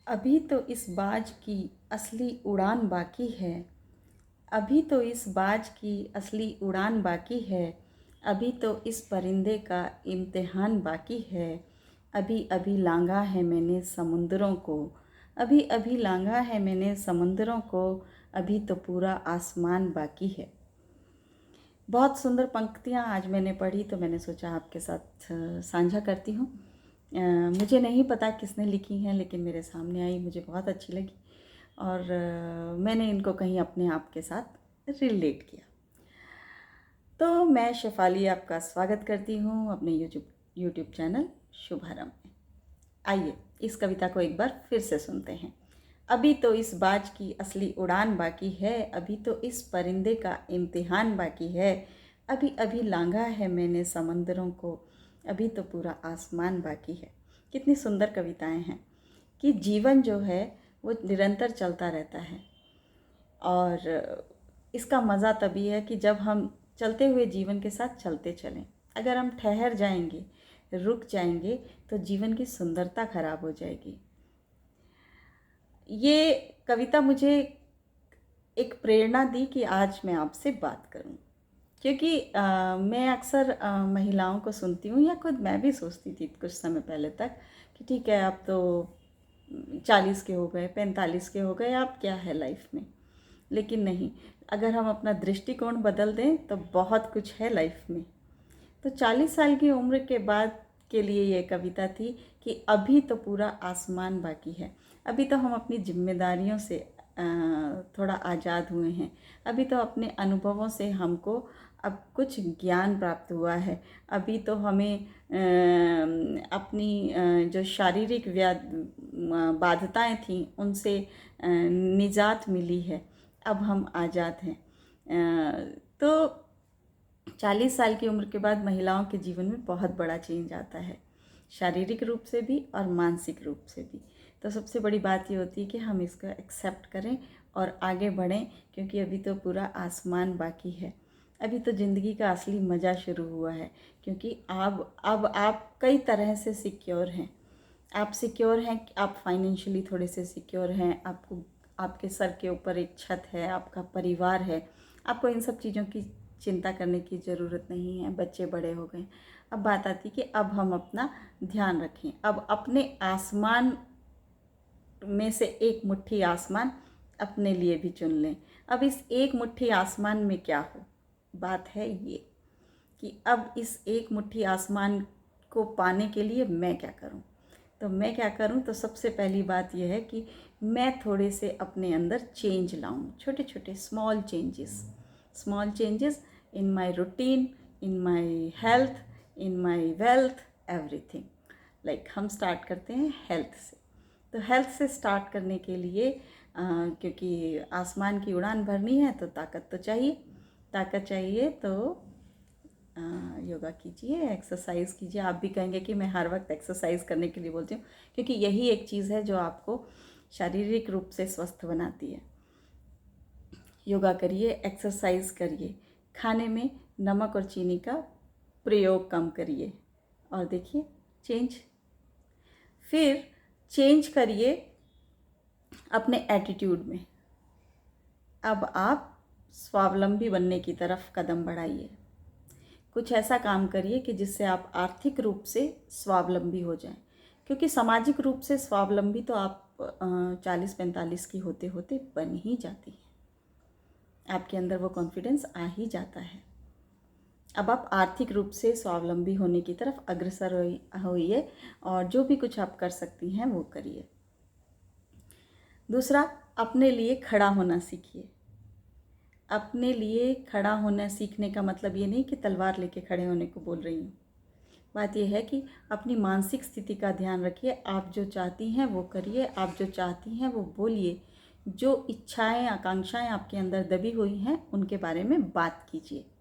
अभी तो इस बाज की असली उड़ान बाकी है। अभी तो इस बाज की असली उड़ान बाकी है। अभी तो इस परिंदे का इम्तिहान बाकी है। अभी अभी लांघा है मैंने समुंदरों को। अभी अभी लांघा है मैंने समुंदरों को। अभी तो पूरा आसमान बाकी है। बहुत सुंदर पंक्तियाँ आज मैंने पढ़ी, तो मैंने सोचा आपके साथ साझा करती हूँ। मुझे नहीं पता किसने लिखी हैं, लेकिन मेरे सामने आई, मुझे बहुत अच्छी लगी और मैंने इनको कहीं अपने आप के साथ रिलेट किया। तो मैं शेफाली आपका स्वागत करती हूँ अपने यूट्यूब चैनल शुभारंभ में। आइए इस कविता को एक बार फिर से सुनते हैं। अभी तो इस बाज की असली उड़ान बाकी है। अभी तो इस परिंदे का इम्तिहान बाकी है। अभी अभी लांघा है मैंने समंदरों को। अभी तो पूरा आसमान बाकी है। कितनी सुंदर कविताएं हैं कि जीवन जो है वो निरंतर चलता रहता है और इसका मज़ा तभी है कि जब हम चलते हुए जीवन के साथ चलते चलें। अगर हम ठहर जाएंगे, रुक जाएंगे, तो जीवन की सुंदरता खराब हो जाएगी। ये कविता मुझे एक प्रेरणा दी कि आज मैं आपसे बात करूं, क्योंकि मैं अक्सर महिलाओं को सुनती हूँ या खुद मैं भी सोचती थी कुछ समय पहले तक कि ठीक है, अब तो 40 के हो गए, 45 के हो गए, अब क्या है लाइफ में। लेकिन नहीं, अगर हम अपना दृष्टिकोण बदल दें तो बहुत कुछ है लाइफ में। तो 40 साल की उम्र के बाद के लिए ये कविता थी कि अभी तो पूरा आसमान बाकी है। अभी तो हम अपनी जिम्मेदारियों से थोड़ा आज़ाद हुए हैं। अभी तो अपने अनुभवों से हमको अब कुछ ज्ञान प्राप्त हुआ है। अभी तो हमें अपनी जो शारीरिक बाध्यताएं थीं उनसे निजात मिली है। अब हम आज़ाद हैं। तो 40 साल की उम्र के बाद महिलाओं के जीवन में बहुत बड़ा चेंज आता है, शारीरिक रूप से भी और मानसिक रूप से भी। तो सबसे बड़ी बात ये होती है कि हम इसको एक्सेप्ट करें और आगे बढ़ें, क्योंकि अभी तो पूरा आसमान बाकी है। अभी तो ज़िंदगी का असली मज़ा शुरू हुआ है, क्योंकि अब आप कई तरह से सिक्योर हैं। आप सिक्योर हैं, आप फाइनेंशियली थोड़े से सिक्योर हैं, आपको आपके सर के ऊपर एक छत है, आपका परिवार है, आपको इन सब चीज़ों की चिंता करने की ज़रूरत नहीं है। बच्चे बड़े हो गए। अब बात आती कि अब हम अपना ध्यान रखें, अब अपने आसमान में से एक मुट्ठी आसमान अपने लिए भी चुन लें। अब इस एक मुट्ठी आसमान में क्या हो, बात है ये कि अब इस एक मुट्ठी आसमान को पाने के लिए मैं क्या करूं। तो मैं क्या करूं, तो सबसे पहली बात यह है कि मैं थोड़े से अपने अंदर चेंज लाऊं, छोटे छोटे small changes in my routine, in my health, in my wealth, everything. Like हम स्टार्ट करते हैं हेल्थ से। तो हेल्थ से स्टार्ट करने के लिए क्योंकि आसमान की उड़ान भरनी है तो ताकत तो चाहिए। ताकत चाहिए तो योगा कीजिए, एक्सरसाइज कीजिए। आप भी कहेंगे कि मैं हर वक्त एक्सरसाइज करने के लिए बोलती हूँ, क्योंकि यही एक चीज़ है जो आपको शारीरिक रूप से स्वस्थ बनाती है। योगा करिए, एक्सरसाइज करिए, खाने में नमक और चीनी का प्रयोग कम करिए और देखिए चेंज। फिर चेंज करिए अपने एटीट्यूड में। अब आप स्वावलंबी बनने की तरफ कदम बढ़ाइए। कुछ ऐसा काम करिए कि जिससे आप आर्थिक रूप से स्वावलंबी हो जाएं, क्योंकि सामाजिक रूप से स्वावलंबी तो आप 40-45 की होते होते बन ही जाती है। आपके अंदर वो कॉन्फिडेंस आ ही जाता है। अब आप आर्थिक रूप से स्वावलंबी होने की तरफ अग्रसर होइए और जो भी कुछ आप कर सकती हैं वो करिए। दूसरा, अपने लिए खड़ा होना सीखिए। अपने लिए खड़ा होना सीखने का मतलब ये नहीं कि तलवार लेके खड़े होने को बोल रही हूँ। बात यह है कि अपनी मानसिक स्थिति का ध्यान रखिए। आप जो चाहती हैं वो करिए, आप जो चाहती हैं वो बोलिए। जो इच्छाएं, आकांक्षाएं आपके अंदर दबी हुई हैं उनके बारे में बात कीजिए।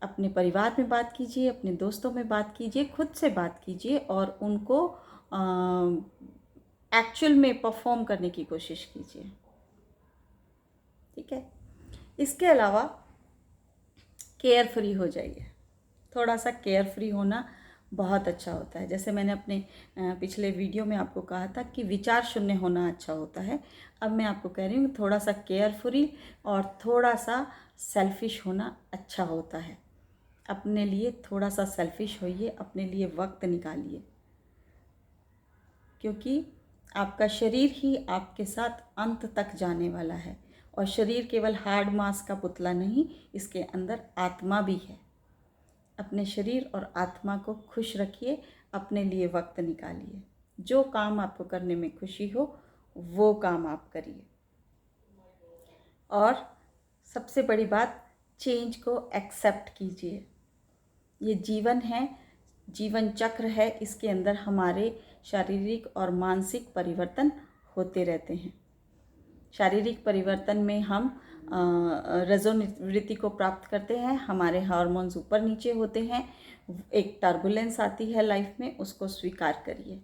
अपने परिवार में बात कीजिए, अपने दोस्तों में बात कीजिए, खुद से बात कीजिए और उनको एक्चुअल में परफॉर्म करने की कोशिश कीजिए। ठीक है। इसके अलावा केयर फ्री हो जाइए। थोड़ा सा केयर फ्री होना बहुत अच्छा होता है। जैसे मैंने अपने पिछले वीडियो में आपको कहा था कि विचार शून्य होना अच्छा होता है, अब मैं आपको कह रही हूँ थोड़ा सा केयरफुली और थोड़ा सा सेल्फिश होना अच्छा होता है। अपने लिए थोड़ा सा सेल्फिश होइए, अपने लिए वक्त निकालिए, क्योंकि आपका शरीर ही आपके साथ अंत तक जाने वाला है। और शरीर केवल हार्ड मांस का पुतला नहीं, इसके अंदर आत्मा भी है। अपने शरीर और आत्मा को खुश रखिए, अपने लिए वक्त निकालिए। जो काम आपको करने में खुशी हो वो काम आप करिए। और सबसे बड़ी बात, चेंज को एक्सेप्ट कीजिए। ये जीवन है, जीवन चक्र है, इसके अंदर हमारे शारीरिक और मानसिक परिवर्तन होते रहते हैं। शारीरिक परिवर्तन में हम रजोनिवृत्ति को प्राप्त करते हैं, हमारे हार्मोन्स ऊपर नीचे होते हैं, एक टर्बुलेंस आती है लाइफ में, उसको स्वीकार करिए,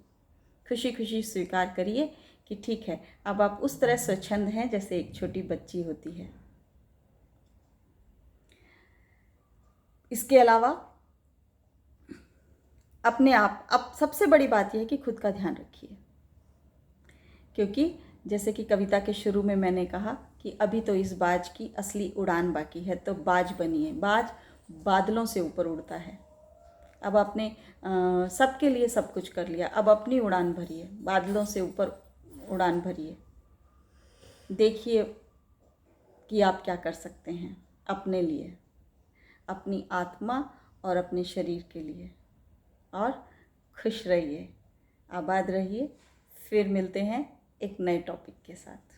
खुशी खुशी स्वीकार करिए कि ठीक है, अब आप उस तरह स्वच्छंद हैं जैसे एक छोटी बच्ची होती है। इसके अलावा अपने आप, अब सबसे बड़ी बात यह है कि खुद का ध्यान रखिए, क्योंकि जैसे कि कविता के शुरू में मैंने कहा कि अभी तो इस बाज की असली उड़ान बाकी है, तो बाज बनिए। बाज बादलों से ऊपर उड़ता है। अब आपने सबके लिए सब कुछ कर लिया, अब अपनी उड़ान भरिए, बादलों से ऊपर उड़ान भरिए। देखिए कि आप क्या कर सकते हैं अपने लिए, अपनी आत्मा और अपने शरीर के लिए। और खुश रहिए, आबाद रहिए। फिर मिलते हैं एक नए टॉपिक के साथ।